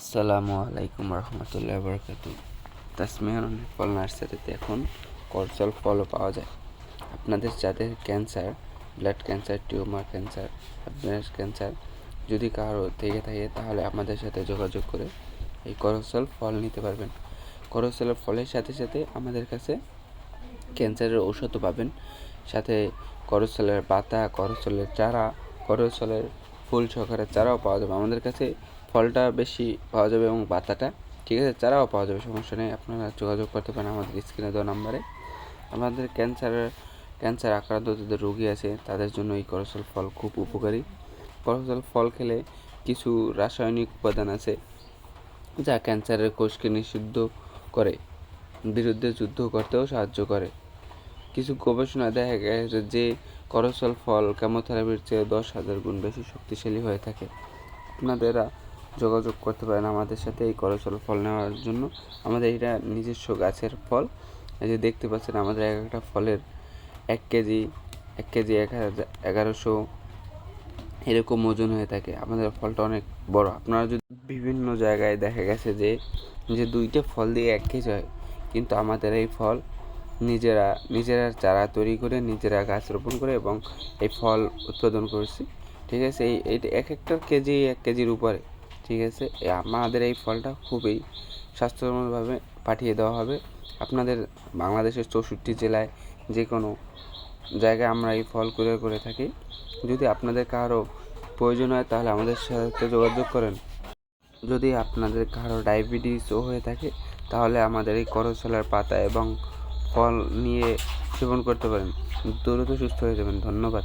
আসসালামু আলাইকুম রহমতুল্লাহ বরকাতু। তাসমিয়া ফল নার্সারিতে এখন করচল ফলও পাওয়া যায়। আপনাদের যাদের cancer, blood cancer, tumour cancer, breast cancer যদি কারো থেকে থাকে তাহলে আমাদের সাথে যোগাযোগ করে এই করচল ফল নিতে পারবেন। করচলের ফলের সাথে সাথে আমাদের কাছে ক্যান্সারের ঔষধও পাবেন, সাথে করচলের পাতা, করচলের চারা, করচলের ফুল সহকারে চারাও পাওয়া যাবে। আমাদের কাছে ফলটা বেশি পাওয়া যাবে এবং পাতাটা ঠিক আছে, চারাও পাওয়া যাবে, সমস্যা নেই। আপনারা যোগাযোগ করতে পারেন আমাদের স্ক্রিনে দেওয়া নাম্বারে। আমাদের ক্যান্সার আক্রান্ত যাদের রোগী আছে তাদের জন্য এই করচল ফল খুব উপকারী। করচল ফল খেলে কিছু রাসায়নিক উপাদান আছে যা ক্যান্সারের কোষকে নিষিদ্ধ করে, বিরুদ্ধে যুদ্ধ করতেও সাহায্য করে। কিছু গবেষণায় দেখা গেছে যে করচল ফল কেমোথেরাপির চেয়ে 10,000 গুণ বেশি শক্তিশালী হয়ে থাকে। আপনারা যোগাযোগ করতে পারেন আমাদের সাথে এই করচল ফল নেওয়ার জন্য। আমাদের এটা নিজস্ব গাছের ফল। এই যে দেখতে পাচ্ছেন আমাদের একটা ফলের 1 কেজি 1100 এরকম ওজন হয়ে থাকে। আমাদের ফলটা অনেক বড়। আপনারা যদি বিভিন্ন জায়গায় দেখা গেছে যে 2টা ফল দিয়ে 1 কেজি হয়, কিন্তু আমাদের এই ফল নিজেরা চারা তৈরি করে নিজেরা গাছ রোপণ করে এবং এই ফল উৎপাদন করছি। ঠিক আছে, এইটা একটা কেজি 1 কেজির উপরে। ঠিক আছে, আমাদের এই ফলটা খুবই স্বাস্থ্যকরভাবে পাঠিয়ে দেওয়া হবে আপনাদের বাংলাদেশের 64 জেলায় যে কোনো জায়গায় আমরা এই ফল কুরিয়ার করে থাকি। যদি আপনাদের কারো প্রয়োজন হয় তাহলে আমাদের সাথে যোগাযোগ করেন। যদি আপনাদের কারো ডায়াবেটিসও হয়ে থাকে তাহলে আমাদের এই করচলের পাতা এবং ফল নিয়ে সেবন করতে পারেন, দ্রুত সুস্থ হয়ে যাবেন। ধন্যবাদ।